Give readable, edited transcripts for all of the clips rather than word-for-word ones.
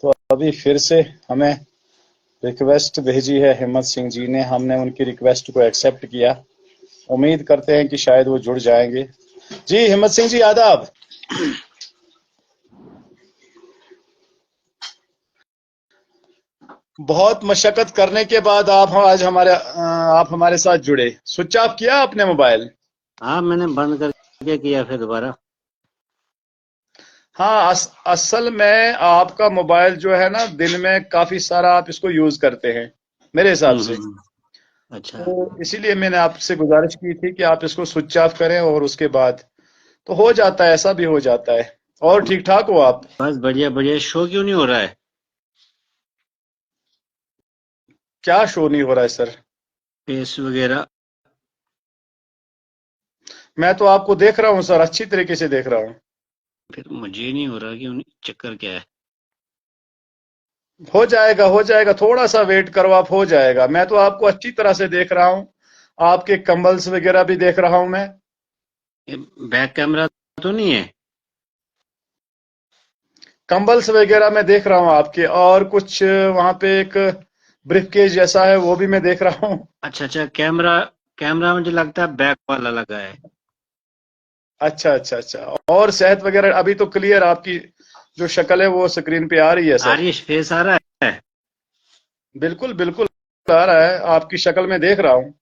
तो अभी फिर से हमें रिक्वेस्ट भेजी है हिम्मत सिंह जी ने, हमने उनकी रिक्वेस्ट को एक्सेप्ट किया। उम्मीद करते हैं कि शायद वो जुड़ जाएंगे। जी हिम्मत सिंह जी आदाब। बहुत मशक्कत करने के बाद आप हमारे साथ जुड़े। स्विच ऑफ किया आपने मोबाइल? हाँ, मैंने बंद करके किया फिर दोबारा। हाँ, असल में आपका मोबाइल जो है ना, दिन में काफी सारा आप इसको यूज करते हैं मेरे हिसाब से। अच्छा। तो इसीलिए मैंने आपसे गुजारिश की थी कि आप इसको स्विच ऑफ करें और उसके बाद तो हो जाता है, ऐसा भी हो जाता है। और ठीक ठाक हो आप? बस बढ़िया बढ़िया। शो क्यों नहीं हो रहा है? क्या शो नहीं हो रहा है सर? फेस वगैरह। मैं तो आपको देख रहा हूँ सर, अच्छी तरीके से देख रहा हूँ। फिर मुझे नहीं हो रहा कि चक्कर क्या है। हो जाएगा हो जाएगा, थोड़ा सा वेट करो, आप हो जाएगा। मैं तो आपको अच्छी तरह से देख रहा हूँ, आपके कंबल्स वगैरह भी देख रहा हूँ मैं। ये बैक कैमरा तो नहीं है? कंबल्स वगैरह मैं देख रहा हूँ आपके, और कुछ वहां पे एक ब्रीफकेस जैसा है वो भी मैं देख रहा हूँ। अच्छा अच्छा। कैमरा कैमरा मुझे लगता है बैक वाला लगा है। अच्छा अच्छा अच्छा। और सेहत वगैरह अभी तो क्लियर, आपकी जो शक्ल है वो स्क्रीन पे आ रही है सर। आरिश फेस आ रहा है? बिल्कुल बिल्कुल आ रहा है, आपकी शक्ल में देख रहा हूँ।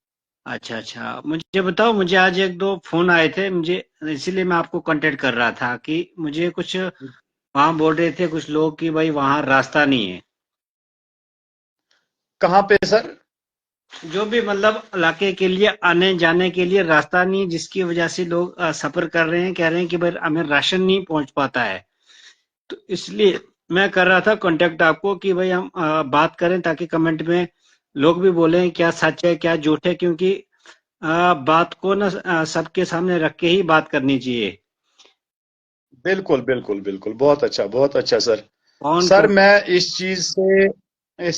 अच्छा अच्छा। मुझे बताओ, मुझे आज एक दो फोन आए थे मुझे, इसीलिए मैं आपको कांटेक्ट कर रहा था कि मुझे कुछ वहां बोल रहे थे कुछ लोग कि भाई वहां रास्ता नहीं है। कहाँ पे सर? जो भी मतलब इलाके के लिए आने जाने के लिए रास्ता नहीं, जिसकी वजह से लोग सफर कर रहे हैं, कह रहे हैं कि भाई हमें राशन नहीं पहुंच पाता है। तो इसलिए मैं कर रहा था कांटेक्ट आपको कि भाई हम बात करें, ताकि कमेंट में लोग भी बोलें क्या सच है क्या झूठ है, क्योंकि बात को ना सबके सामने रख के ही बात करनी चाहिए। बिल्कुल बिल्कुल बिल्कुल, बहुत अच्छा सर। कौन सर कौन। मैं इस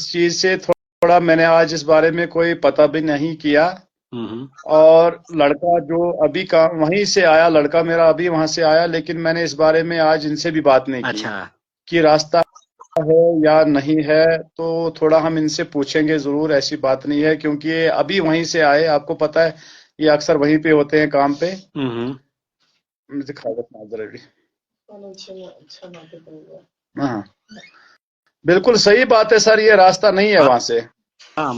चीज से थोड़ा मैंने आज इस बारे में कोई पता भी नहीं किया। हम्म। और लड़का जो अभी का वहीं से आया, लड़का मेरा अभी वहां से आया, लेकिन मैंने इस बारे में आज इनसे भी बात नहीं की अच्छा। कि रास्ता है या नहीं है। तो थोड़ा हम इनसे पूछेंगे जरूर, ऐसी बात नहीं है, क्योंकि ये अभी वहीं से आए, आपको पता है ये अक्सर वहीं पे होते हैं काम पे। हम्म। दिखा दो जरा भी। हाँ, बिल्कुल सही बात है सर, ये रास्ता नहीं है हाँ वहां से। हाँ,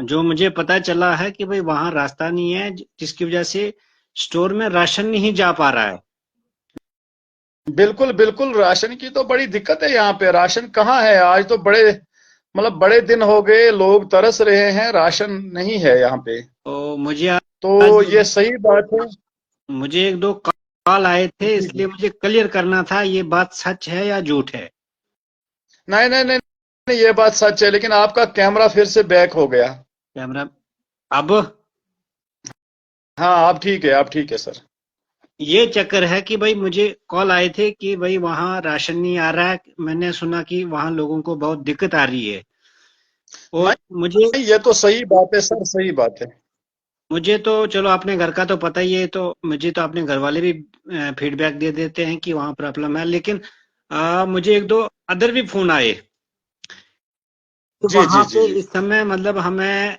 जो मुझे पता चला है कि भाई वहां रास्ता नहीं है, जिसकी वजह से स्टोर में राशन नहीं जा पा रहा है। बिल्कुल बिल्कुल, राशन की तो बड़ी दिक्कत है यहाँ पे। राशन कहाँ है आज तो, बड़े दिन हो गए, लोग तरस रहे हैं, राशन नहीं है यहाँ पे। तो तो आज ये सही बात है। मुझे एक दो कॉल आए थे, जी जी। इसलिए मुझे क्लियर करना था ये बात सच है या झूठ है। नहीं नहीं नहीं नहीं, ये बात सच है, लेकिन आपका कैमरा फिर से बैक हो गया। कैमरा अब। हाँ, आप ठीक है सर। ये चक्कर है कि भाई मुझे कॉल आए थे कि भाई वहां राशन नहीं आ रहा है, मैंने सुना कि वहां लोगों को बहुत दिक्कत आ रही है। और मुझे नहीं, ये तो सही बात है सर, सही बात है। मुझे तो चलो अपने घर का तो पता ही है, तो मुझे तो अपने घर वाले भी फीडबैक दे देते हैं कि वहां प्रॉब्लम है, लेकिन मुझे एक दो अदर भी फोन आए। तो जी जी वहां जी पे जी। इस समय मतलब हमें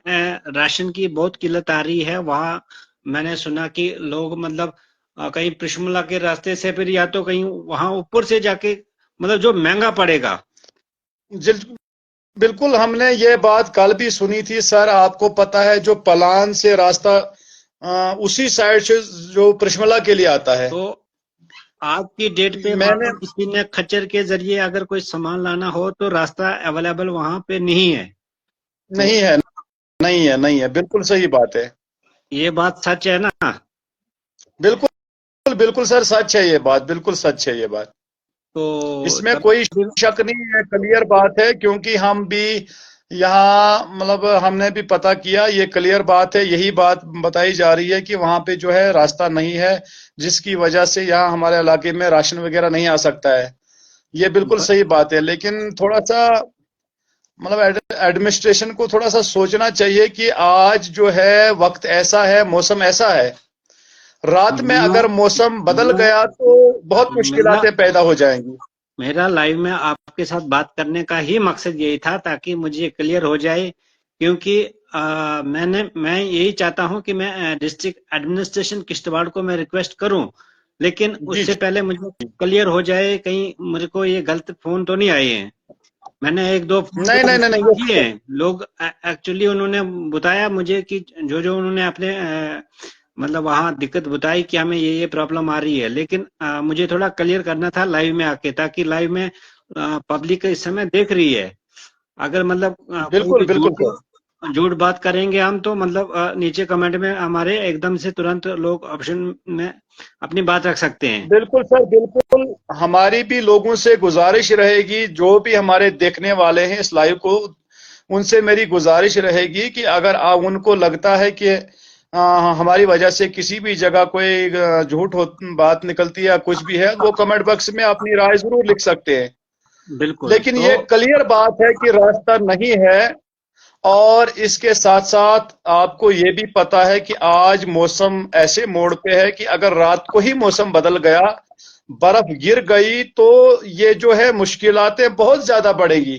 राशन की बहुत किल्लत आ रही है वहां। मैंने सुना कि लोग मतलब कहीं पृष्ठमला के रास्ते से, फिर या तो कहीं वहां ऊपर से जाके, मतलब जो महंगा पड़ेगा। जिल- बिल्कुल, हमने ये बात कल भी सुनी थी सर। आपको पता है जो पलान से रास्ता उसी साइड से जो पृष्ठमला के लिए आता है। तो आज की डेट पे मान मैंने लो किसी ने खच्चर के जरिए अगर कोई सामान लाना हो तो रास्ता अवेलेबल वहां पे नहीं है। तो नहीं है, नहीं है, बिल्कुल सही बात है। ये बात सच है ना? बिल्कुल बिल्कुल सर, सच है ये बात, बिल्कुल सच है ये बात। तो इसमें तब कोई शक नहीं है, क्लियर बात है, क्योंकि हम भी यहाँ मतलब हमने भी पता किया, ये क्लियर बात है। यही बात बताई जा रही है कि वहां पे जो है रास्ता नहीं है, जिसकी वजह से यहाँ हमारे इलाके में राशन वगैरह नहीं आ सकता है। ये बिल्कुल ब- सही बात है, लेकिन थोड़ा सा मतलब एडमिनिस्ट्रेशन को थोड़ा सा सोचना चाहिए कि आज जो है वक्त ऐसा है, मौसम ऐसा है, रात में मैं अगर मौसम बदल मैं गया तो बहुत मेरा मुश्किलातें पैदा हो जाएंगी। मेरा लाइव में आप आपके साथ बात करने का ही मकसद यही था, ताकि मुझे क्लियर हो जाए। क्योंकि मैं यही चाहता हूं कि मैं डिस्ट्रिक्ट एडमिनिस्ट्रेशन किश्तवाड़ को मैं रिक्वेस्ट करूं, लेकिन जी उससे पहले मुझे क्लियर हो जाए, कहीं मेरे को ये गलत फोन तो नहीं आए हैं। मैंने एक दो फोन नहीं तो नहीं नहीं नहीं, रिसीव किए हैं। लोग एक्चुअली उन्होंने बताया मुझे कि जो जो उन्होंने अपने मतलब वहाँ दिक्कत बताई कि हमें ये प्रॉब्लम आ रही है, लेकिन मुझे थोड़ा क्लियर करना था लाइव में आके, ताकि लाइव में पब्लिक इस समय देख रही है। अगर मतलब कोई बिल्कुल भी बिल्कुल झूठ सर। झूठ बात करेंगे हम, तो मतलब नीचे कमेंट में हमारे एकदम से तुरंत लोग ऑप्शन में अपनी बात रख सकते हैं। बिल्कुल सर बिल्कुल। हमारी भी लोगों से गुजारिश रहेगी, जो भी हमारे देखने वाले हैं इस लाइव को, उनसे मेरी गुजारिश रहेगी कि अगर उनको लगता है कि हमारी वजह से किसी भी जगह कोई झूठ बात निकलती है या कुछ भी है, वो कमेंट बॉक्स में अपनी राय जरूर लिख सकते हैं। बिल्कुल। लेकिन तो ये क्लियर बात है कि रास्ता नहीं है। और इसके साथ साथ आपको ये भी पता है कि आज मौसम ऐसे मोड़ पे है कि अगर रात को ही मौसम बदल गया, बर्फ गिर गई, तो ये जो है मुश्किलातें बहुत ज्यादा बढ़ेगी,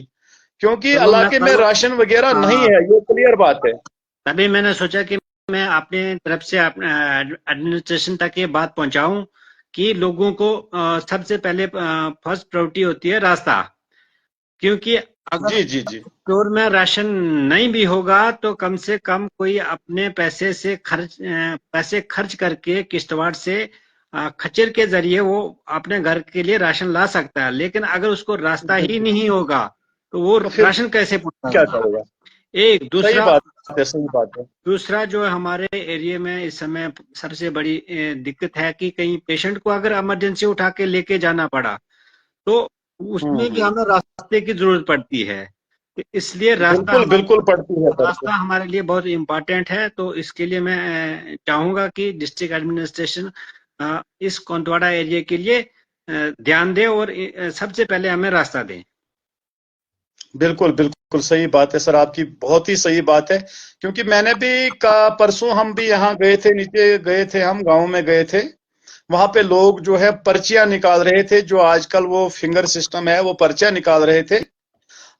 क्योंकि चलो मैं इलाके में कल, राशन वगैरह नहीं हाँ, है, ये क्लियर बात है। तभी मैंने सोचा कि मैं अपने तरफ से एडमिनिस्ट्रेशन तक ये बात पहुंचाऊं कि लोगों को सबसे पहले फर्स्ट प्रायोरिटी होती है रास्ता। क्योंकि अगर जी जी जी। स्टोर में राशन नहीं भी होगा, तो कम से कम कोई अपने पैसे से पैसे खर्च करके किश्तवाड़ से खच्चर के जरिए वो अपने घर के लिए राशन ला सकता है। लेकिन अगर उसको रास्ता ही बिल्कुल। नहीं होगा, तो वो तो फिर राशन कैसे क्या पहुंचाएगा? करेगा? एक सही दूसरा बात है, सही बात है। दूसरा जो हमारे एरिया में इस समय सबसे बड़ी दिक्कत है कि कहीं पेशेंट को अगर इमरजेंसी उठा के लेके जाना पड़ा, तो उसमें भी हम्म। हमें रास्ते की जरूरत पड़ती है। तो इसलिए बिल्कुल बिल्कुल पड़ती है सर। रास्ता हमारे लिए बहुत इम्पोर्टेंट है। तो इसके लिए मैं चाहूंगा कि डिस्ट्रिक्ट एडमिनिस्ट्रेशन इस कोंतवाड़ा एरिया के लिए ध्यान दे, और सबसे पहले हमें रास्ता दें। बिल्कुल बिल्कुल सही बात है सर, आपकी बहुत ही सही बात है। क्योंकि मैंने भी का परसों हम भी यहाँ गए थे, नीचे गए थे, हम गांव में गए थे। वहां पे लोग जो है पर्चियां निकाल रहे थे, जो आजकल वो फिंगर सिस्टम है, वो पर्चियां निकाल रहे थे। ये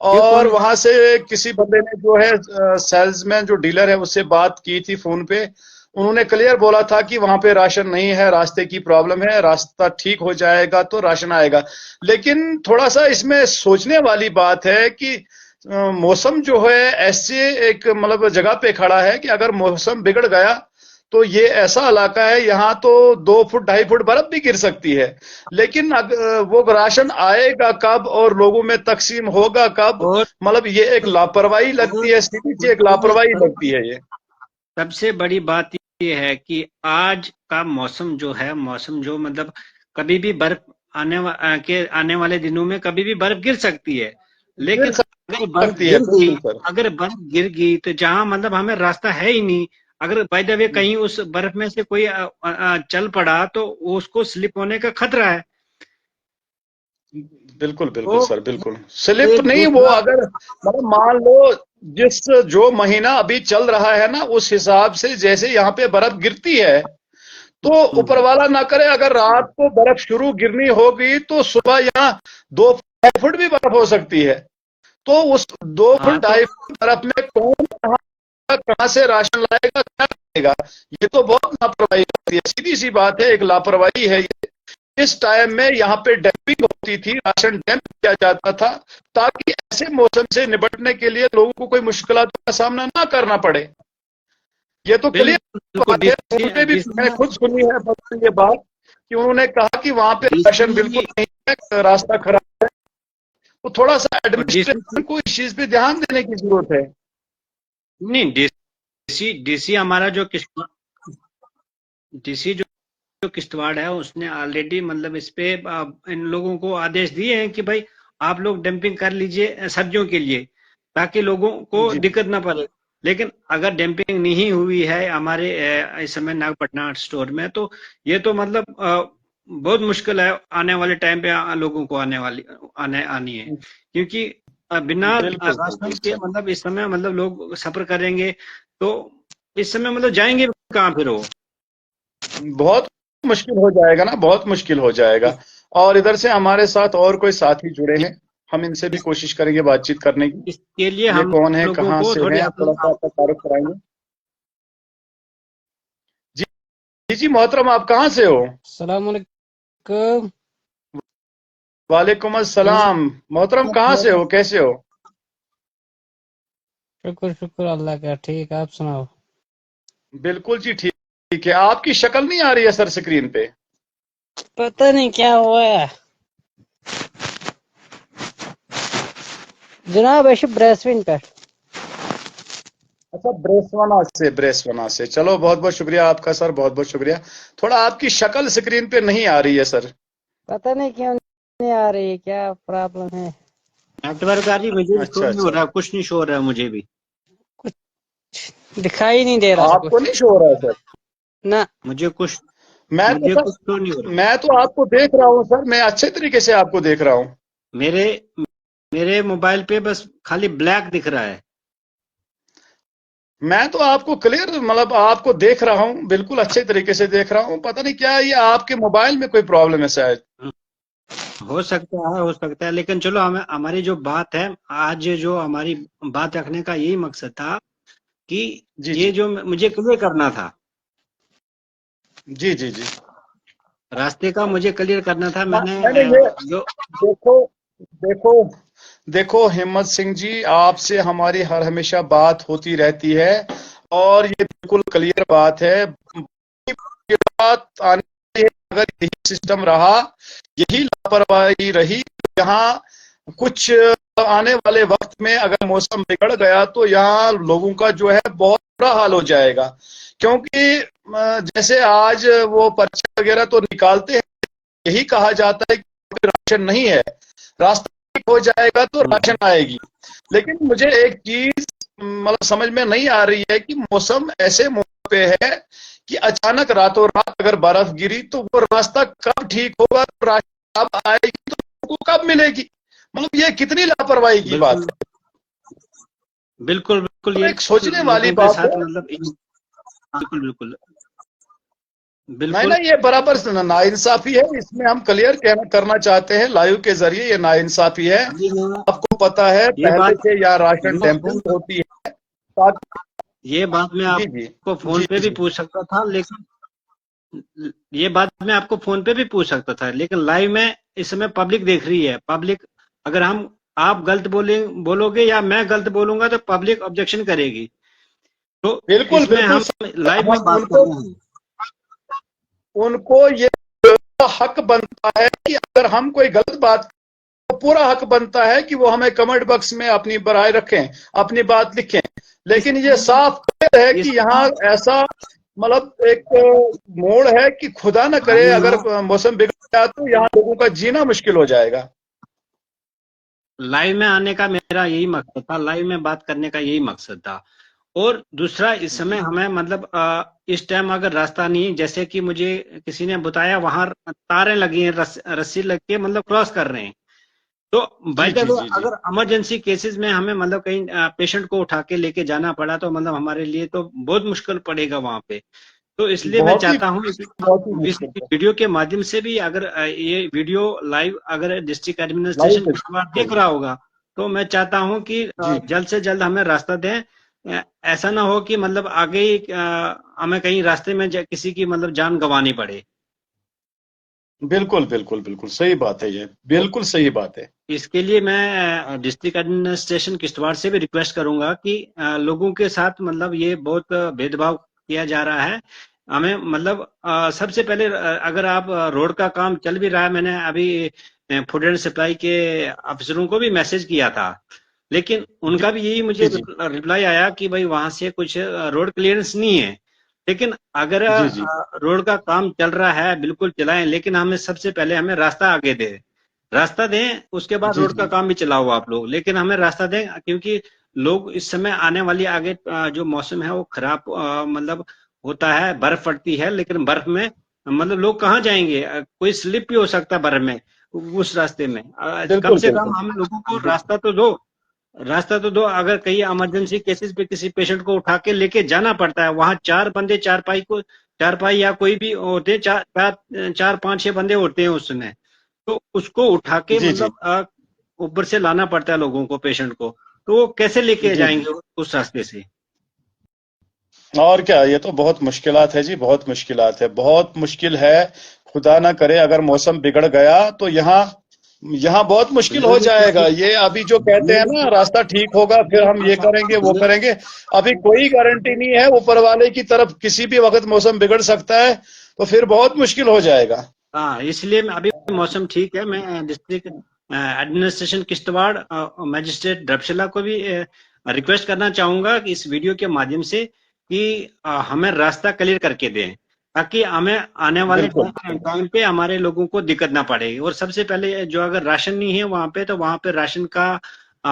और कौन? वहां से किसी बंदे ने जो है सेल्समैन जो डीलर है उससे बात की थी फोन पे। उन्होंने क्लियर बोला था कि वहां पे राशन नहीं है, रास्ते की प्रॉब्लम है, रास्ता ठीक हो जाएगा तो राशन आएगा। लेकिन थोड़ा सा इसमें सोचने वाली बात है कि मौसम जो है ऐसे एक मतलब जगह पे खड़ा है कि अगर मौसम बिगड़ गया, तो ये ऐसा इलाका है, यहाँ तो 2 फुट 2.5 फुट बर्फ भी गिर सकती है। लेकिन वो राशन आएगा कब और लोगों में तकसीम होगा कब? और मतलब ये एक लापरवाही लगती है, सीधी सी एक लापरवाही लगती है ये। सबसे बड़ी बात ये है कि आज का मौसम जो है, मौसम जो मतलब कभी भी बर्फ आने वाले दिनों में कभी भी बर्फ गिर सकती है। गिर लेकिन अगर बर्फ सकती है, गिर गई, बिल्कुल सर। तो जहां मतलब हमें रास्ता है ही नहीं, अगर बाय द वे कहीं उस बर्फ में से कोई चल पड़ा, तो उसको स्लिप होने का खतरा है। बिल्कुल तो बिल्कुल सर, बिल्कुल स्लिप एक नहीं, वो दूसरा, अगर मतलब मान लो जिस जो महीना अभी चल रहा है ना, उस हिसाब से जैसे यहाँ पे बर्फ गिरती है, तो ऊपर वाला ना करे अगर रात को बर्फ शुरू गिरनी होगी, तो सुबह यहाँ 2 फुट भी बर्फ हो सकती है। तो उस दो हाँ फुट तो ढाई फुट बर्फ में कौन कहाँ से राशन लाएगा, क्या करेगा? ये तो बहुत लापरवाही होती है, सीधी सी बात है, एक लापरवाही है ये। इस टाइम में यहाँ पे डैम्पिंग होती थी, राशन डैम्प किया जाता था, ताकि ऐसे मौसम से निपटने के लिए लोगों को कोई मुश्किलातों का सामना ना करना पड़े। ये तो क्लियर बिल्कुल बिल्कुल बात है, फोन पे भी मैंने खुद सुनी है ये बात, कि उन्होंने कहा कि वहां पे राशन बिल्कुल डीसी नहीं है, रास्ता खराब है। तो थोड़ा सा डीसी एडमिनिस्ट्रेशन को इस चीज पे ध्यान देने की जरूरत है। नहीं, डीसी डीसी हमारा जो डीसी जो किश्तवाड़ है, उसने ऑलरेडी मतलब इस पे इन लोगों को आदेश दिए हैं कि भाई आप लोग डंपिंग कर लीजिए सब्जियों के लिए, ताकि लोगों को जी दिक्कत ना पड़े। लेकिन अगर डंपिंग नहीं हुई है हमारे इस समय नागपटना स्टोर में, तो ये तो मतलब बहुत मुश्किल है आने वाले टाइम पे लोगों को आनी है। क्योंकि बिना बिल्कुल राशन बिल्कुल के सर। मतलब इस समय मतलब लोग सफर करेंगे, तो इस समय मतलब जाएंगे कहाँ फिर वो? बहुत मुश्किल हो जाएगा ना, बहुत मुश्किल हो जाएगा। और इधर से हमारे साथ और कोई साथी जुड़े हैं। हम इनसे भी कोशिश करेंगे बातचीत करने की। इसके लिए ये हम कौन है, लोगों कहाँ को से थोड़ी हैं, आप थोड़ा सा आपका तारुफ कराएंगे? जी जी जी, मोहतरम आप कहाँ से हो? अस्सलाम वालेकुम। वालेकुम अस्सलाम। मोहतरम कहाँ से हो, कैसे हो? शुक्र शुक्र अल्लाह का, ठीक। आप सुनाओ। बिल्कुल जी, ठीक ठीक है। आपकी शक्ल नहीं आ रही है सर स्क्रीन पे। पता नहीं क्या हुआ है जनाब, ऐसे ब्रेसविन पे। अच्छा, ब्रेसवाना से चलो, बहुत बहुत शुक्रिया आपका सर, बहुत बहुत शुक्रिया। थोड़ा आपकी शक्ल स्क्रीन पे नहीं आ रही है सर। पता नहीं क्यों नहीं आ रही, क्या प्रॉब्लम है। नेटवर्क आ रही, मुझे भी शो अच्छा नहीं हो अच्छा, रहा, कुछ नहीं शो हो रहा है मुझे भी। कुछ दिखाई नहीं दे रहा आपको कुछ नहीं शो हो रहा है सर? ना। मुझे कुछ मैं तो मुझे सर, कुछ शो नहीं हो रहा। मैं तो आपको देख रहा हूँ सर, मैं अच्छे तरीके से आपको देख रहा हूँ। मेरे मेरे मोबाइल पे बस खाली ब्लैक दिख रहा है। मैं तो आपको क्लियर, मतलब आपको देख रहा हूँ, बिल्कुल अच्छे तरीके से देख रहा हूँ। पता नहीं क्या ये आपके मोबाइल में कोई प्रॉब्लम है शायद। हो सकता है, लेकिन चलो, हमें हमारी जो बात है आज, जो हमारी बात रखने का यही मकसद था कि जी ये जी जो मुझे क्लियर करना था, जी जी जी। रास्ते का मुझे क्लियर करना था। मैंने मैंने ये, जो देखो देखो देखो हिम्मत सिंह जी, आपसे हमारी हर हमेशा बात होती रहती है और ये बिल्कुल क्लियर बात है। ये बात आने से अगर यही सिस्टम रहा, यही लापरवाही रही, यहाँ कुछ आने वाले वक्त में अगर मौसम बिगड़ गया तो यहाँ लोगों का जो है बहुत बुरा हाल हो जाएगा। क्योंकि जैसे आज वो पर्चे वगैरह तो निकालते हैं, यही कहा जाता है कि राशन नहीं है, रास्ता ठीक हो जाएगा तो राशन आएगी। लेकिन मुझे एक चीज मतलब समझ में नहीं आ रही है कि मौसम ऐसे मौके पे है कि अचानक रातों रात अगर बर्फ गिरी तो वो रास्ता कब ठीक होगा, तो राशन कब आएगी, तो लोगों को कब मिलेगी? मतलब ये कितनी लापरवाही की बात बिल्कुल है। बिल्कुल बिल्कुल, तो ये एक सोचने वाली लोगों के बात साथ है। मतलब बिल्कुल बिल्कुल नहीं बिल्कुल। ना, ये बराबर से नाइंसाफी है, इसमें हम क्लियर करना चाहते हैं लाइव के जरिए, ये नाइंसाफी है। अभी मैं आपको पता है ये पहले बात से यहाँ राशन मैं डैम्पिंग होती है, साथ। ये बात मैं जी जी आपको फोन जी पे भी जी। पूछ सकता था, लेकिन ये बात मैं आपको फोन पे भी पूछ सकता था, लेकिन लाइव में इस समय पब्लिक देख रही है। पब्लिक, अगर हम आप गलत बोलोगे या मैं गलत बोलूंगा तो पब्लिक ऑब्जेक्शन करेगी। तो बिल्कुल इसमें बिल्कुल हम सर, लाइव में हम बात कर उनको रहे हैं। उनको ये हक बनता है कि अगर हम कोई गलत बात, तो पूरा हक बनता है कि वो हमें कमेंट बॉक्स में अपनी राय रखें, अपनी बात लिखें। लेकिन ये इसमें साफ क्लियर है कि यहाँ इसमें ऐसा मतलब एक मोड़ है कि खुदा न करे लाइव अगर में मौसम बिगड़ गया तो यहाँ लोगों का जीना मुश्किल हो जाएगा। लाइव में आने का मेरा यही मकसद था, लाइव में बात करने का यही मकसद था। और दूसरा, इस समय जी हमें मतलब इस टाइम अगर रास्ता नहीं, जैसे कि मुझे किसी ने बताया वहां तारें लगी हैं, रस्सी लग के मतलब क्रॉस कर रहे हैं। तो बाय जी द जी वे, जी जी। अगर इमरजेंसी केसेस में हमें मतलब कहीं पेशेंट को उठा के लेके जाना पड़ा तो मतलब हमारे लिए तो बहुत मुश्किल पड़ेगा वहां पे। तो इसलिए मैं बहुत ही चाहता हूँ बहुत ही इस मुश्किल है। वीडियो के माध्यम से भी, अगर ये वीडियो लाइव अगर डिस्ट्रिक्ट लाइव एडमिनिस्ट्रेशन पे देख रहा होगा, तो मैं चाहता हूँ कि जी जल्द से जल्द हमें रास्ता दें। ऐसा ना हो कि मतलब आगे ही हमें कहीं रास्ते में किसी की मतलब जान गंवानी पड़े। बिल्कुल बिल्कुल बिल्कुल सही बात है, ये तो बिल्कुल सही बात है। इसके लिए मैं डिस्ट्रिक्ट एडमिनिस्ट्रेशन किश्तवाड़ से भी रिक्वेस्ट करूंगा कि लोगों के साथ मतलब ये बहुत भेदभाव किया जा रहा है। हमें मतलब सबसे पहले अगर आप रोड का काम चल भी रहा है, मैंने अभी फूड एंड सप्लाई के अफसरों को भी मैसेज किया था, लेकिन जी उनका भी यही मुझे जी रिप्लाई आया कि भाई वहां से कुछ रोड क्लियरेंस नहीं है। लेकिन अगर जी जी रोड का काम चल रहा है, बिल्कुल चलाएं, लेकिन हमें सबसे पहले हमें रास्ता आगे दे, रास्ता दें, उसके बाद जी रोड का जी काम भी चलाओ आप लोग, लेकिन हमें रास्ता दें। क्योंकि लोग इस समय आने वाली आगे जो मौसम है वो खराब मतलब होता है, बर्फ पड़ती है, लेकिन बर्फ में मतलब लोग कहाँ जाएंगे? कोई स्लिप भी हो सकता है बर्फ में, उस रास्ते में। कम बिल्कुल से कम बिल्कुल हम लोगों को बिल्कुल। रास्ता तो दो, रास्ता तो दो। अगर कहीं इमरजेंसी केसेस पे किसी पेशेंट को उठा के लेके जाना पड़ता है, वहां चार बंदे चारपाई या कोई भी होते हैं, चार चार चार पांच छह बंदे होते हैं उस समय। तो उसको उठा के जी जी मतलब ऊपर से लाना पड़ता है लोगों को, पेशेंट को, तो वो कैसे लेके जी जाएंगे उस रास्ते से? और क्या, ये तो बहुत मुश्किलात है जी, बहुत मुश्किलात है, बहुत मुश्किल है। खुदा ना करे अगर मौसम बिगड़ गया तो यहाँ यहाँ बहुत मुश्किल हो जाएगा। ये अभी जो कहते हैं ना रास्ता ठीक होगा फिर हम ये करेंगे वो करेंगे, अभी कोई गारंटी नहीं है। ऊपर वाले की तरफ किसी भी वक्त मौसम बिगड़ सकता है, तो फिर बहुत मुश्किल हो जाएगा। हाँ, इसलिए अभी मौसम ठीक है। मैं डिस्ट्रिक्ट एडमिनिस्ट्रेशन किश्तवाड़ मजिस्ट्रेट ड्रबशिला को भी रिक्वेस्ट करना चाहूंगा कि इस वीडियो के माध्यम से कि हमें रास्ता क्लियर करके दें, ताकि हमें आने वाले बिल्कुल टाइम पे हमारे लोगों को दिक्कत ना पड़े। और सबसे पहले जो अगर राशन नहीं है वहां पे, तो वहां पे राशन का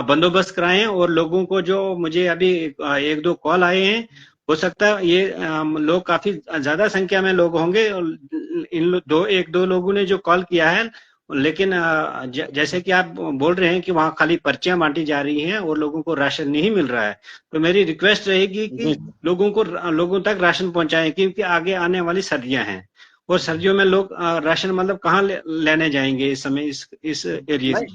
बंदोबस्त कराएं। और लोगों को, जो मुझे अभी एक दो कॉल आए हैं, हो सकता है ये लोग काफी ज्यादा संख्या में लोग होंगे, और एक दो लोगों ने जो कॉल किया है, लेकिन जैसे कि आप बोल रहे हैं कि वहाँ खाली पर्चियां बांटी जा रही हैं और लोगों को राशन नहीं मिल रहा है, तो मेरी रिक्वेस्ट रहेगी कि जी। लोगों तक राशन पहुंचाएं, क्योंकि आगे आने वाली सर्दियां हैं, और सर्दियों में लोग राशन मतलब कहाँ लेने जाएंगे इस समय इस एरिया से?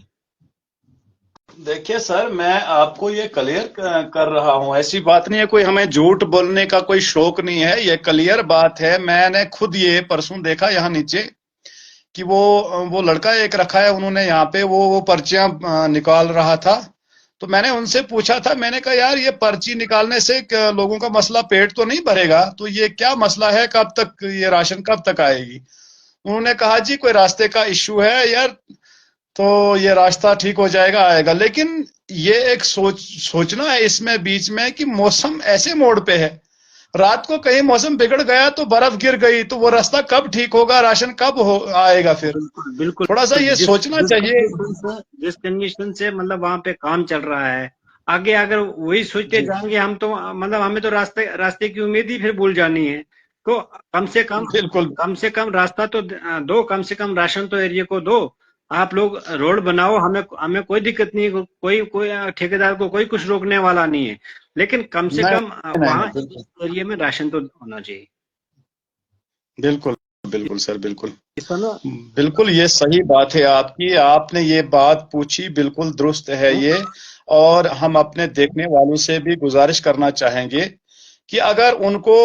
देखिए सर, मैं आपको ये क्लियर कर रहा हूं, ऐसी बात नहीं है, कोई हमें झूठ बोलने का कोई शौक नहीं है, ये क्लियर बात है। मैंने खुद ये परसों देखा यहाँ नीचे कि वो लड़का एक रखा है उन्होंने यहाँ पे, वो पर्चियां निकाल रहा था। तो मैंने उनसे पूछा था, मैंने कहा यार ये पर्ची निकालने से लोगों का मसला पेट तो नहीं भरेगा, तो ये क्या मसला है, कब तक ये राशन कब तक आएगी? उन्होंने कहा जी कोई रास्ते का इश्यू है यार, तो ये रास्ता ठीक हो जाएगा, आएगा। लेकिन ये एक सोचना है इसमें बीच में कि मौसम ऐसे मोड़ पे है, रात को कहीं मौसम बिगड़ गया तो बर्फ गिर गई, तो वो रास्ता कब ठीक होगा, राशन कब आएगा फिर? बिल्कुल बिल्कुल। थोड़ा सा ये जिस सोचना जिस चाहिए। कंडीशन से जिस कंडीशन से मतलब वहां पे काम चल रहा है, आगे अगर वही सोचते जी जाएंगे हम, तो मतलब हमें तो रास्ते रास्ते की उम्मीद ही फिर भूल जानी है। तो बिल्कुल कम से कम रास्ता तो दो, कम से कम राशन तो एरिया को दो। आप लोग रोड बनाओ, हमें हमें कोई दिक्कत नहीं है, कोई कोई ठेकेदार को कोई कुछ रोकने वाला नहीं है, लेकिन कम से नहीं कम नहीं वहां नहीं बिल्कुल एरिया में राशन तो होना चाहिए। बिल्कुल बिल्कुल सर, बिल्कुल इस समय बिल्कुल, ये सही बात है आपकी, आपने ये बात पूछी, बिल्कुल दुरुस्त है ये। और हम अपने देखने वालों से भी गुजारिश करना चाहेंगे कि अगर उनको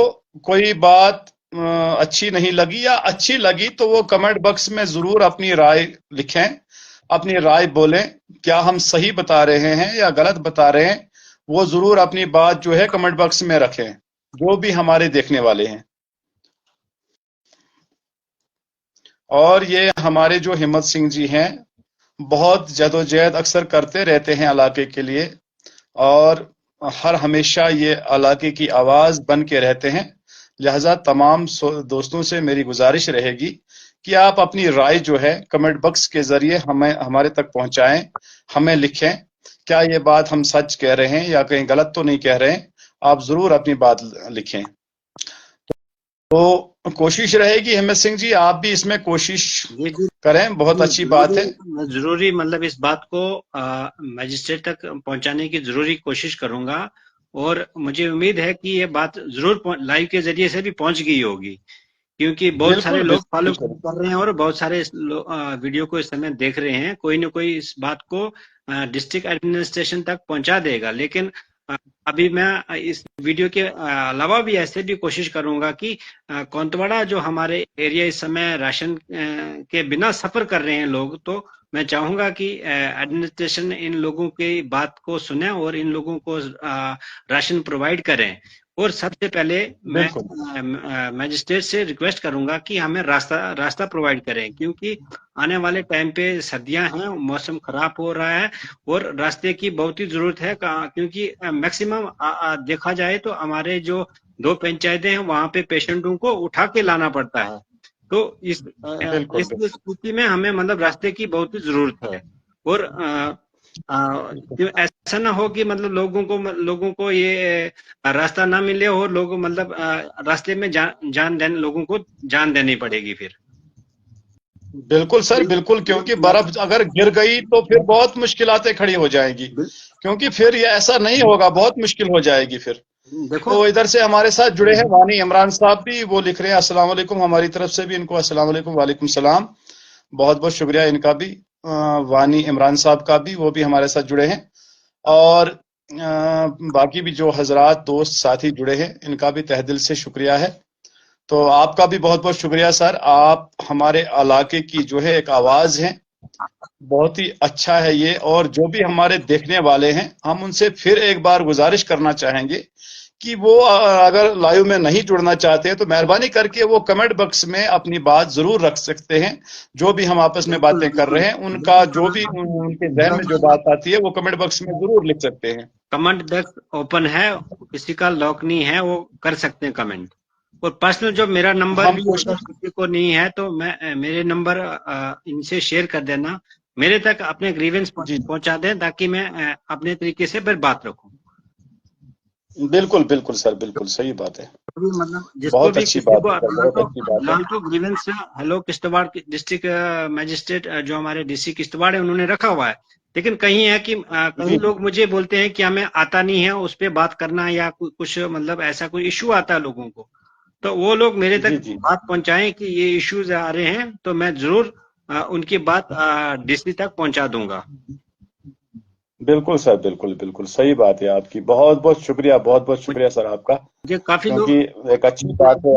कोई बात अच्छी नहीं लगी या अच्छी लगी, तो वो कमेंट बॉक्स में जरूर अपनी राय लिखें, अपनी राय बोलें। क्या हम सही बता रहे हैं या गलत बता रहे हैं, वो जरूर अपनी बात जो है कमेंट बॉक्स में रखें, जो भी हमारे देखने वाले हैं। और ये हमारे जो हिम्मत सिंह जी हैं, बहुत जदोजहद अक्सर करते रहते हैं इलाके के लिए, और हर हमेशा ये इलाके की आवाज बन के रहते हैं। लिहाजा तमाम दोस्तों से मेरी गुजारिश रहेगी कि आप अपनी राय जो है कमेंट बॉक्स के जरिए हमें हमारे तक पहुंचाएं, हमें लिखें, क्या ये बात हम सच कह रहे हैं या कहीं गलत तो नहीं कह रहे हैं, आप जरूर अपनी बात लिखें। तो कोशिश रहेगी हिम्मत सिंह जी, आप भी इसमें कोशिश जी जी, करें, बहुत अच्छी बात है। मैं जरूरी मतलब इस बात को मजिस्ट्रेट तक पहुंचाने की जरूरी कोशिश करूंगा, और मुझे उम्मीद है कि ये बात जरूर लाइव के जरिए से भी पहुंच गई होगी, क्योंकि बहुत सारे बिल्कुल लोग फॉलो बिल्कुल कर रहे हैं और बहुत सारे वीडियो को इस समय देख रहे हैं। कोई ना कोई इस बात को डिस्ट्रिक्ट एडमिनिस्ट्रेशन तक पहुंचा देगा। लेकिन अभी मैं इस वीडियो के अलावा भी ऐसे भी कोशिश करूंगा कि कोंतवाड़ा जो हमारे एरिया इस समय राशन के बिना सफर कर रहे हैं लोग, तो मैं चाहूंगा कि एडमिनिस्ट्रेशन इन लोगों की बात को सुने और इन लोगों को राशन प्रोवाइड करें। और सबसे पहले मैं बिल्कुल मजिस्ट्रेट से रिक्वेस्ट करूंगा कि हमें रास्ता रास्ता प्रोवाइड करें, क्योंकि आने वाले टाइम पे सर्दियां हैं, मौसम खराब हो रहा है, और रास्ते की बहुत ही जरूरत है। क्योंकि मैक्सिमम देखा जाए तो हमारे जो दो पंचायतें हैं वहां पे पेशेंटों को उठा के लाना पड़ता है। तो बिल्कुल इस स्थिति में हमें मतलब रास्ते की बहुत ही जरूरत है। और क्यों ऐसा ना हो कि मतलब लोगों को ये रास्ता ना मिले और लोग मतलब रास्ते में जान देने लोगों को जान देनी पड़ेगी फिर। बिल्कुल सर, बिल्कुल, क्योंकि बर्फ अगर गिर गई तो फिर बहुत मुश्किलातें खड़ी हो जाएंगी, क्योंकि फिर ये ऐसा नहीं होगा, बहुत मुश्किल हो जाएगी फिर। देखो, तो इधर से हमारे साथ जुड़े हैं वानी इमरान साहब भी, वो लिख रहे हैं अस्सलाम वालेकुम, हमारी तरफ से भी इनको अस्सलाम वालेकुम, वालेकुम सलाम, बहुत बहुत शुक्रिया इनका भी। वानी इमरान साहब का भी, वो भी हमारे साथ जुड़े हैं, और बाकी भी जो हजरात दोस्त साथी जुड़े हैं, इनका भी तहे दिल से शुक्रिया है। तो आपका भी बहुत बहुत शुक्रिया सर, आप हमारे इलाके की जो है एक आवाज हैं, बहुत ही अच्छा है ये। और जो भी हमारे देखने वाले हैं, हम उनसे फिर एक बार गुजारिश करना चाहेंगे कि वो अगर लाइव में नहीं जुड़ना चाहते हैं तो मेहरबानी करके वो कमेंट बॉक्स में अपनी बात जरूर रख सकते हैं। जो भी हम आपस में बातें कर रहे हैं, उनका जो भी उनके जहन में जो बात आती है वो कमेंट बॉक्स में जरूर लिख सकते हैं। कमेंट बॉक्स ओपन है, किसी का लॉक नहीं है, वो कर सकते हैं कमेंट। और पर्सनल जो मेरा नंबर हम भी कोशिश अगर किसी को नहीं है तो मैं मेरे नंबर इनसे शेयर कर देना, मेरे तक अपने ग्रीवेंस जी पहुंचा दें, ताकि मैं अपने तरीके से फिर बात रखूं। बिल्कुल बिल्कुल सर, बिल्कुल सही बात है, अभी मतलब जिसको बहुत भी अच्छी किसी बात को है सर, बहुत अच्छी बात है। फिलहाल तो grievance hello Kishtwar district magistrate जो हमारे डीसी किश्तवाड़ है उन्होंने रखा हुआ है। लेकिन कहीं है कि कहीं जी लोग मुझे बोलते हैं कि हमें आता नहीं है उस पर बात करना, या कुछ मतलब ऐसा कोई इशू आता है लोगों को, तो वो लोग मेरे जी तक जी बात पहुंचाएं कि ये इश्यूज आ रहे हैं, तो मैं जरूर उनकी बात डीसी तक पहुंचा दूंगा। बिल्कुल सर, बिल्कुल बिल्कुल सही बात है आपकी, बहुत बहुत शुक्रिया, बहुत बहुत शुक्रिया सर आपका। मुझे काफी क्योंकि लोग एक अच्छी बात है,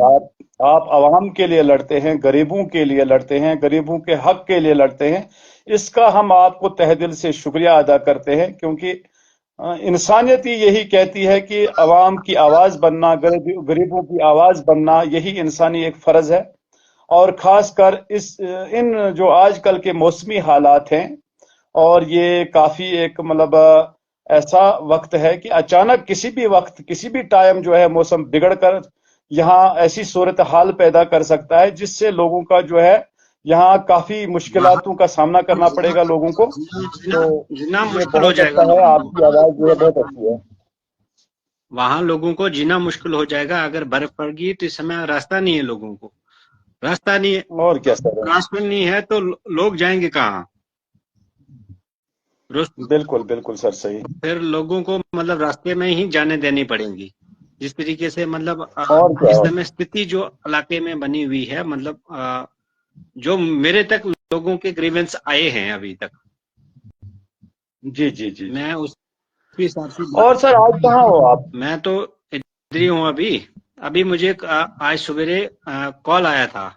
आप आवाम के लिए लड़ते हैं, गरीबों के लिए लड़ते हैं, गरीबों के हक के लिए लड़ते हैं। इसका हम आपको तहे दिल से शुक्रिया अदा करते हैं, क्योंकि इंसानियत ही यही कहती है कि अवाम की आवाज बनना, गरीबों की आवाज बनना, यही इंसानी एक फर्ज है। और खासकर इन जो आजकल के मौसमी हालात हैं, और ये काफी एक मतलब ऐसा वक्त है कि अचानक किसी भी वक्त, किसी भी टाइम जो है मौसम बिगड़ कर यहाँ ऐसी सूरत हाल पैदा कर सकता है, जिससे लोगों का जो है यहाँ काफी वहाँ मुश्किलातों का सामना करना पड़ेगा लोगों को। जीना तो जीना ये मुश्किल हो बहुत जाएगा अच्छा है, लोगों को। आपकी आवाज जो है बहुत अच्छी है। वहां लोगों को जीना मुश्किल हो जाएगा, अगर बर्फ पड़ गई तो इस समय रास्ता नहीं है लोगों को, रास्ता नहीं है, और क्या सर है? रास्ता नहीं है तो लोग जाएंगे कहाँ? बिल्कुल बिल्कुल सर, सही। फिर लोगों को मतलब रास्ते में ही जाने देनी पड़ेंगी। जिस तरीके से मतलब और क्या, इस और समय स्थिति जो इलाके में बनी हुई है, मतलब जो मेरे तक लोगों के ग्रीवेंस आए हैं अभी तक, जी जी जी जी। मैं उस हिसाब से और सर आज कहाँ हो आप? मैं तो इधर ही हूँ अभी। अभी मुझे आज सवेरे कॉल आया था,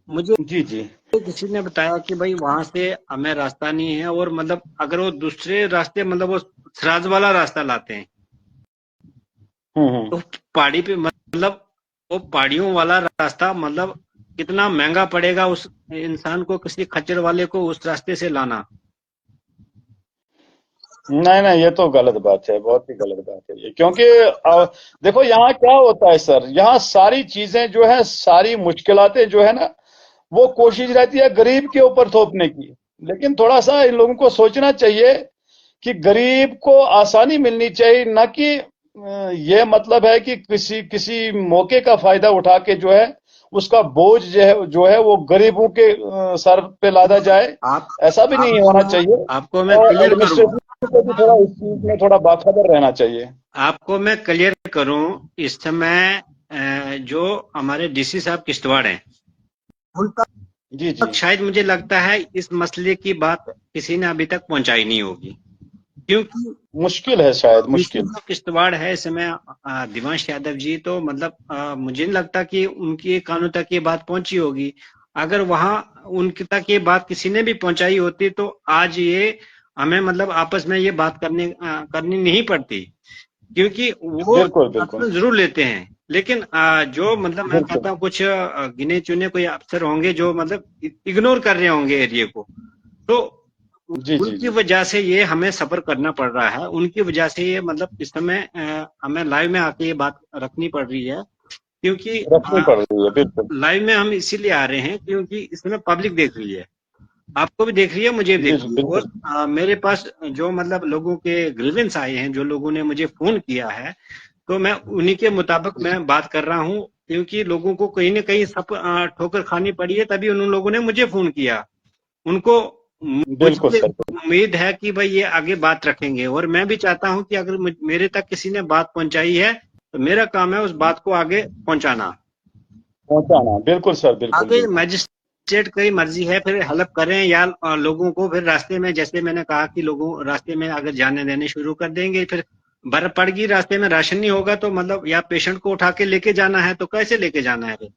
मुझे जी जी। किसी ने बताया कि भाई वहां से हमें रास्ता नहीं है, और मतलब अगर वो दूसरे रास्ते मतलब वो सराज वाला रास्ता लाते हैं हम्म। तो पहाड़ी पे मतलब वो पहाड़ियों वाला रास्ता मतलब कितना महंगा पड़ेगा उस इंसान को, किसी खच्चर वाले को उस रास्ते से लाना। नहीं नहीं, ये तो गलत बात है, बहुत ही गलत बात है ये, क्योंकि देखो यहाँ क्या होता है सर, यहाँ सारी चीजें जो है, सारी मुश्किलातें जो है ना, वो कोशिश रहती है गरीब के ऊपर थोपने की। लेकिन थोड़ा सा इन लोगों को सोचना चाहिए कि गरीब को आसानी मिलनी चाहिए, ना कि ये मतलब है कि किसी किसी मौके का फायदा उठा के जो है उसका बोझ जो है वो गरीबों के सर पे लादा जाए। आप ऐसा भी नहीं होना चाहिए। आपको मैं और क्लियर करूं, एडमिनिस्ट्रेशन को भी थोड़ा इस चीज में थोड़ा बाखबर रहना चाहिए। आपको मैं क्लियर करूं, इस समय जो हमारे डीसी साहब किश्तवाड़ हैं, उन जी जी। तक शायद मुझे लगता है इस मसले की बात किसी ने अभी तक पहुंचाई नहीं होगी, क्योंकि मुश्किल है, शायद डीसी मुश्किल। जो किश्तवाड़ है इस समय दिवांश यादव जी, तो मतलब मुझे नहीं लगता कि उनके कानों तक ये बात पहुंची होगी। अगर वहां उनके तक ये बात किसी ने भी पहुंचाई होती तो आज ये हमें मतलब आपस में ये बात करनी नहीं पड़ती, क्योंकि वो बिल्कुल बिल्कुल एक्शन जरूर लेते हैं। लेकिन जो मतलब मैं बिल्कुल। कहता हूँ कुछ गिने चुने कोई अफसर होंगे जो मतलब इग्नोर कर रहे होंगे एरिया को, तो जी जी उनकी जी। वजह से ये हमें सफर करना पड़ रहा है, उनकी वजह से ये मतलब इस समय हमें लाइव में आके ये बात रखनी पड़ रही है, क्योंकि रखनी पड़ रही है, बिल्कुल। लाइव में हम इसीलिए आ रहे हैं क्योंकि इस समय पब्लिक देख रही है, आपको भी देख रही है, मुझे भी जी देख रही है। और बिल्कुल। मेरे पास जो मतलब लोगों के ग्रीवेंस आए हैं, जो लोगों ने मुझे फोन किया है, तो मैं उन्हीं के मुताबिक मैं बात कर रहा हूँ, क्योंकि लोगों को कहीं ना कहीं सब ठोकर खानी पड़ी है, तभी उन लोगों ने मुझे फोन किया। उनको बिल्कुल मुझे सर। उम्मीद है कि भाई ये आगे बात रखेंगे, और मैं भी चाहता हूं कि अगर मेरे तक किसी ने बात पहुंचाई है तो मेरा काम है उस बात को आगे पहुंचाना। पहुंचाना, बिल्कुल सर, बिल्कुल आगे बिल्कुल। स्टेट की मर्जी है, फिर हेल्प करें या लोगों को फिर रास्ते में, जैसे मैंने कहा कि लोगों रास्ते में अगर जाने देने शुरू कर देंगे, फिर बर्फ पड़ गई, रास्ते में राशन नहीं होगा तो मतलब या पेशेंट को उठा के लेके जाना है तो कैसे लेके जाना है? फिर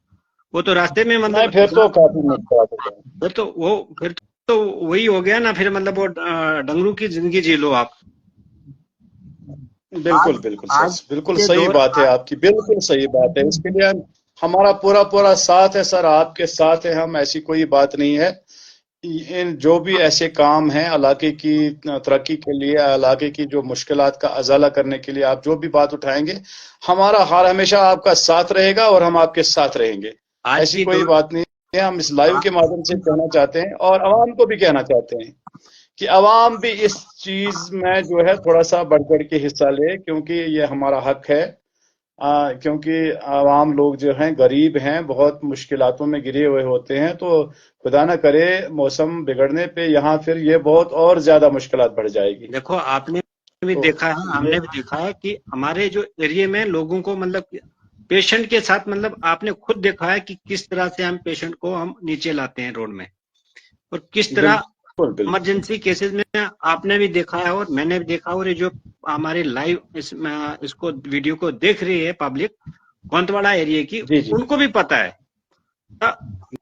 वो तो रास्ते में नहीं, मतलब फिर तो काफी नुकसान हो जाएगा। फिर तो वही हो गया ना, फिर मतलब वो डंगरू की जिंदगी जी लो आप। बिल्कुल आज बिल्कुल आज सर, बिल्कुल के सही दौर बात है आपकी, बिल्कुल सही बात है। इसके लिए हमारा पूरा पूरा साथ है सर, आपके साथ है हम, ऐसी कोई बात नहीं है। इन जो भी ऐसे काम हैं इलाके की तरक्की के लिए, इलाके की जो मुश्किलात का अजाला करने के लिए आप जो भी बात उठाएंगे, हमारा हार हमेशा आपका साथ रहेगा और हम आपके साथ रहेंगे। आज ऐसी की कोई दौर बात नहीं है। हम इस लाइव के माध्यम से कहना चाहते हैं और आवाम को भी कहना चाहते हैं कि आवाम भी इस चीज में जो है थोड़ा सा बढ़ चढ़ के हिस्सा ले, क्योंकि ये हमारा हक है। क्योंकि आवाम लोग जो हैं गरीब हैं, बहुत मुश्किलातों में घिरे हुए होते हैं, तो खुदा ना करे मौसम बिगड़ने पे यहाँ फिर ये बहुत और ज्यादा मुश्किलात बढ़ जाएगी। देखो, आपने भी तो देखा है, ये हमने भी देखा है कि हमारे जो एरिया में लोगों को मतलब पेशेंट के साथ, मतलब आपने खुद देखा है कि किस तरह से हम पेशेंट को हम नीचे लाते हैं रोड में, और किस तरह बिल्कुल बिल्कुल इमरजेंसी केसेस में आपने भी देखा है और मैंने भी देखा। और ये जो हमारे लाइव इसको वीडियो को देख रही है पब्लिक गोंतवाड़ा एरिया की, जी जी, उनको भी पता है।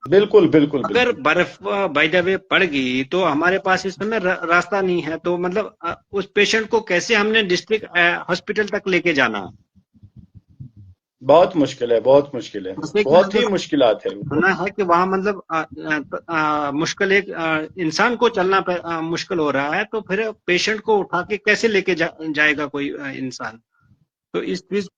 बिल्कुल बिल्कुल अगर बिल्कुल। बर्फ बाय द वे पड़ गई तो हमारे पास इस समय रास्ता नहीं है, तो मतलब उस पेशेंट को कैसे हमने डिस्ट्रिक्ट हॉस्पिटल तक लेके जाना है? बहुत मुश्किल है, बहुत मुश्किल है, जैसे कि बहुत मैंने ही मुश्किलात है। सुना है कि वहां मतलब मुश्किल एक इंसान को चलना मुश्किल हो रहा है, तो फिर पेशेंट को उठा के कैसे लेके जाएगा कोई इंसान? तो इस चीज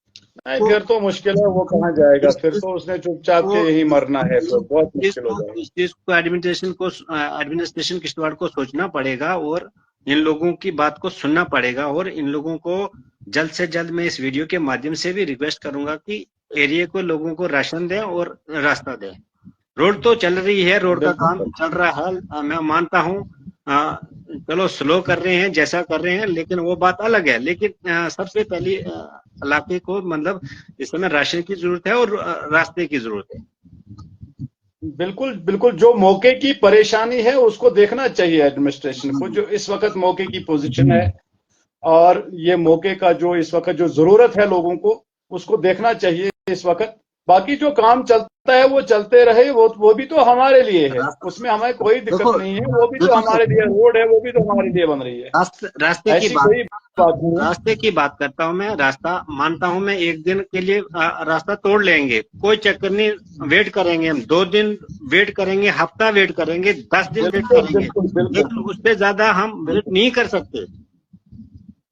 नहीं, को फिर तो मुश्किल है, वो कहाँ जाएगा? इस फिर चीज तो उसने चुपचाप को के यही मरना है, इस फिर बहुत चीज मुश्किल हो को जाएगा। इस चीज को एडमिनिस्ट्रेशन के स्टुअर्ड को सोचना पड़ेगा और इन लोगों की बात को सुनना पड़ेगा। और इन लोगों को जल्द से जल्द, मैं इस वीडियो के माध्यम से भी रिक्वेस्ट करूंगा कि एरिया को लोगों को राशन दें और रास्ता दें। रोड तो चल रही है, रोड का बिल्कुल काम सर। चल रहा है, मैं मानता हूँ। चलो स्लो कर रहे हैं, जैसा कर रहे हैं, लेकिन वो बात अलग है। लेकिन सबसे पहले इलाके को मतलब इस समय राशन की जरूरत है और रास्ते की जरूरत है। बिल्कुल बिल्कुल, जो मौके की परेशानी है उसको देखना चाहिए एडमिनिस्ट्रेशन को, जो इस वक्त मौके की पोजीशन है और ये मौके का जो इस वक्त जो जरूरत है लोगों को, उसको देखना चाहिए इस वक्त। बाकी जो काम चलता है वो चलते रहे, वो भी तो हमारे लिए है, रास्ता उसमें हमें कोई दिक्कत देखो नहीं है। वो भी तो देखो हमारे लिए रोड है, वो भी तो हमारे लिए बन रही है। रास्ते की ऐसी बात कोई बात नहीं है। रास्ते की बात करता हूँ मैं। रास्ता मानता हूँ मैं, एक दिन के लिए रास्ता तोड़ लेंगे, कोई चक्कर नहीं। वेट करेंगे, हम 2 दिन वेट करेंगे, हफ्ता वेट करेंगे, 10 दिन वेट बिल्कुल करेंगे, बिल्कुल बिल्कुल लेकिन उससे ज्यादा हम वेट नहीं कर सकते।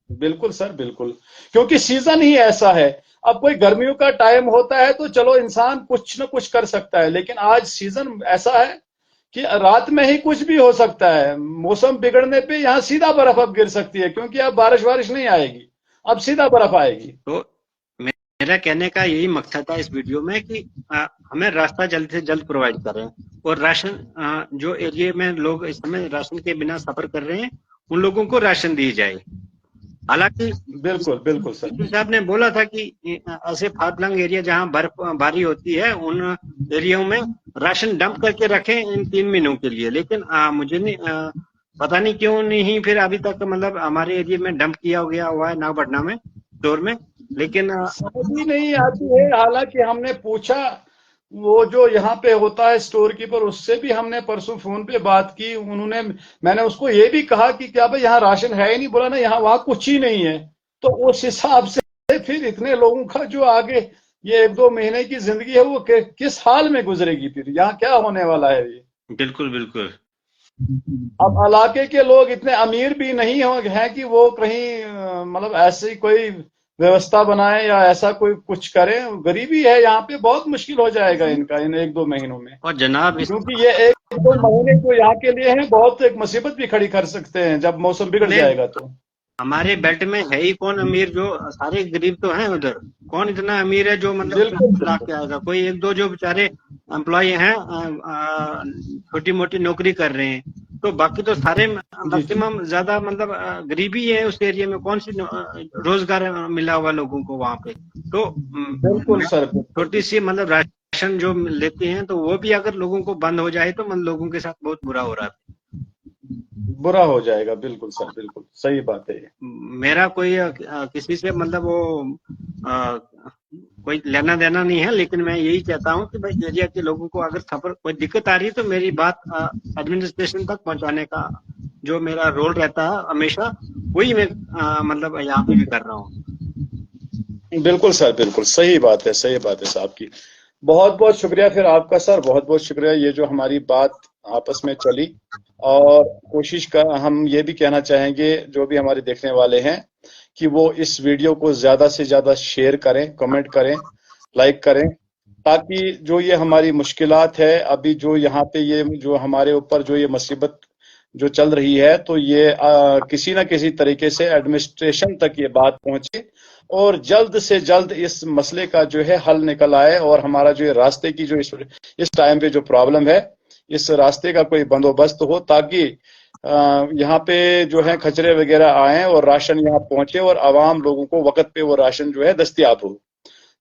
बिल्कुल सर, बिल्कुल। क्योंकि सीजन ही ऐसा है। अब कोई गर्मियों का टाइम होता है तो चलो इंसान कुछ न कुछ कर सकता है, लेकिन आज सीजन ऐसा है कि रात में ही कुछ भी हो सकता है। मौसम बिगड़ने पे यहाँ सीधा बर्फ अब गिर सकती है, क्योंकि अब बारिश नहीं आएगी, अब सीधा बर्फ आएगी। तो मेरा कहने का यही मकसद था इस वीडियो में कि हमें रास्ता जल्द से जल्द प्रोवाइड करें और राशन, जो एरिया में लोग इस समय राशन के बिना सफर कर रहे हैं, उन लोगों को राशन दी जाए। हालांकि बिल्कुल बिल्कुल सर। साहब ने बोला था कि ऐसे फार फ्लंग एरिया जहां बर्फ भारी होती है, उन एरियाओं में राशन डंप करके रखें इन 3 महीनों के लिए। लेकिन मुझे नहीं पता नहीं क्यों नहीं फिर अभी तक मतलब हमारे एरिया में डंप किया गया हुआ है नागपटना में स्टोर में। लेकिन समझ ही नहीं आती है। हालांकि हमने पूछा, वो जो यहाँ पे होता है स्टोर कीपर, उससे भी हमने परसों फोन पे बात की। उन्होंने, मैंने उसको ये भी कहा कि क्या भाई यहाँ राशन है ही नहीं? बोला ना, यहाँ वहां कुछ ही नहीं है। तो उस हिसाब से फिर इतने लोगों का जो आगे ये 1-2 महीने की जिंदगी है, वो किस हाल में गुजरेगी? फिर यहाँ क्या होने वाला है ये? बिल्कुल बिल्कुल। अब इलाके के लोग इतने अमीर भी नहीं हैं कि वो कहीं मतलब ऐसी कोई व्यवस्था बनाए या ऐसा कोई कुछ करें। गरीबी है यहाँ पे, बहुत मुश्किल हो जाएगा इनका इन 1-2 महीनों में। और जनाब क्योंकि ये 1-2 महीने तो यहाँ के लिए है, बहुत एक मुसीबत भी खड़ी कर सकते हैं जब मौसम बिगड़ में जाएगा तो। हमारे बेल्ट में है ही कौन अमीर? जो सारे गरीब तो हैं उधर। कौन इतना अमीर है जो मतलब बिल्कुल ला बिल्कुल के आएगा? कोई एक दो जो बेचारे एम्प्लॉय हैं, छोटी मोटी नौकरी कर रहे हैं, तो बाकी तो सारे जी जी, मैक्सिमम ज्यादा मतलब गरीबी है उस एरिया में। कौन सी रोजगार मिला हुआ लोगों को वहां पे? तो बिल्कुल सर, बिल्कुल। छोटी सी मतलब राशन राशन जो लेते हैं, तो वो भी अगर लोगों को बंद हो जाए तो लोगों के साथ बहुत बुरा हो रहा है। बुरा हो जाएगा, बिल्कुल सर, बिल्कुल सही बात है ये। मेरा कोई किसी से मतलब वो अ, कोई लेना देना नहीं है, लेकिन मैं यही चाहता हूँ कि भाई एरिया के लोगों को अगर सफर कोई दिक्कत आ रही है तो मेरी बात एडमिनिस्ट्रेशन तक पहुंचाने का जो मेरा रोल रहता है हमेशा, वही मैं मतलब यहाँ पे भी कर रहा हूँ। बिल्कुल सर, बिल्कुल सही बात है, सही बात है साहब की। बहुत बहुत शुक्रिया फिर आपका सर, बहुत बहुत शुक्रिया। ये जो हमारी बात आपस में चली, और कोशिश कर हम ये भी कहना चाहेंगे जो भी हमारे देखने वाले हैं कि वो इस वीडियो को ज्यादा से ज्यादा शेयर करें, कमेंट करें, लाइक करें, ताकि जो ये हमारी मुश्किलात है अभी, जो यहाँ पे ये जो हमारे ऊपर जो ये मुसीबत जो चल रही है, तो ये किसी ना किसी तरीके से एडमिनिस्ट्रेशन तक ये बात पहुंचे और जल्द से जल्द इस मसले का जो है हल निकल आए, और हमारा जो ये रास्ते की जो इस टाइम पे जो प्रॉब्लम है, इस रास्ते का कोई बंदोबस्त हो, ताकि यहाँ पे जो है खचरे वगैरह आए और राशन यहाँ पहुंचे और आवाम लोगों को वक्त पे वो राशन जो है दस्तयाब हो।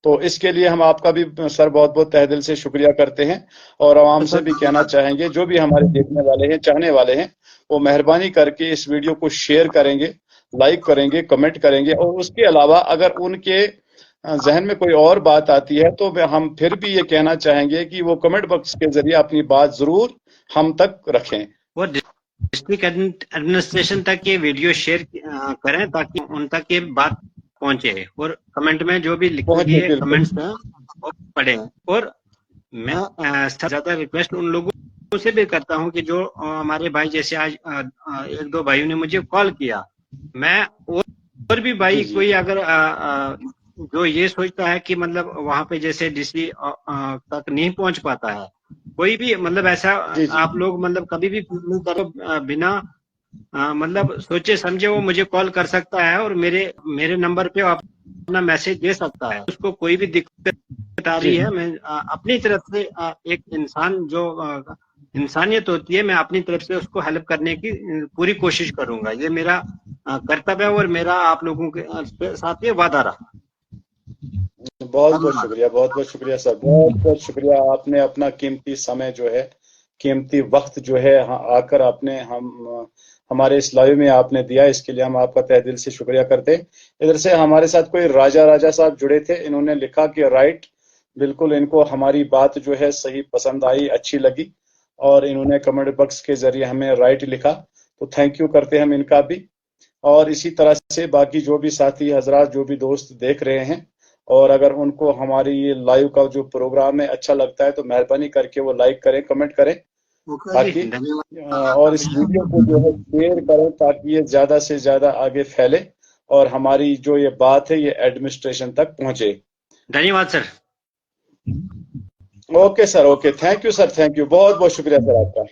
तो इसके लिए हम आपका भी सर बहुत बहुत तहे दिल से शुक्रिया करते हैं, और आवाम से भी कहना चाहेंगे जो भी हमारे देखने वाले हैं, चाहने वाले हैं, वो मेहरबानी करके इस वीडियो को शेयर करेंगे, लाइक करेंगे, कमेंट करेंगे, और उसके अलावा अगर उनके जहन में कोई और बात आती है तो हम फिर भी ये कहना चाहेंगे कि वो कमेंट बॉक्स के जरिए अपनी बात जरूर हम तक रखें। वो डिस्ट्रिक्ट एडमिनिस्ट्रेशन तक ये वीडियो शेयर करें ताकि उन तक ये बात पहुंचे, और कमेंट में जो भी लिखे गए कमेंट्स हैं वो पढ़ें। और मैं सबसे ज्यादा रिक्वेस्ट उन लोगों से भी करता हूं कि जो हमारे भाई, जैसे आज एक दो भाइयों ने मुझे कॉल किया, मैं और भी भाई कोई अगर जो ये सोचता है कि मतलब वहां पे जैसे डीसी तक नहीं पहुंच पाता है, कोई भी मतलब ऐसा आप लोग मतलब कभी भी बिना मतलब सोचे समझे वो मुझे कॉल कर सकता है, और मेरे नंबर पे अपना मैसेज दे सकता है। उसको कोई भी दिक्कत आ रही है, मैं अपनी तरफ से एक इंसान जो इंसानियत होती है, मैं अपनी तरफ से उसको हेल्प करने की पूरी कोशिश करूंगा। ये मेरा कर्तव्य है और मेरा आप लोगों के साथ ये वादा रहा। बहुत बहुत शुक्रिया, बहुत बहुत शुक्रिया सर, बहुत बहुत शुक्रिया। आपने अपना कीमती समय जो है, कीमती वक्त जो है आकर आपने हमारे इस लाइव में आपने दिया, इसके लिए हम आपका तहे दिल से शुक्रिया करते हैं। इधर से हमारे साथ कोई राजा साहब जुड़े थे, इन्होंने लिखा कि राइट, बिल्कुल इनको हमारी बात जो है सही पसंद आई, अच्छी लगी, और इन्होंने कमेंट बॉक्स के जरिए हमें राइट लिखा, तो थैंक यू करते हैं हम इनका भी। और इसी तरह से बाकी जो भी साथी हजरात, जो भी दोस्त देख रहे हैं, और अगर उनको हमारी ये लाइव का जो प्रोग्राम है अच्छा लगता है तो मेहरबानी करके वो लाइक करें, कमेंट करें, ताकि और इस वीडियो को जो है शेयर करें, ताकि ये ज्यादा से ज्यादा आगे फैले और हमारी जो ये बात है ये एडमिनिस्ट्रेशन तक पहुंचे। धन्यवाद sir. Okay sir, okay, thank you sir, thank you, बहुत बहुत शुक्रिया सर आपका।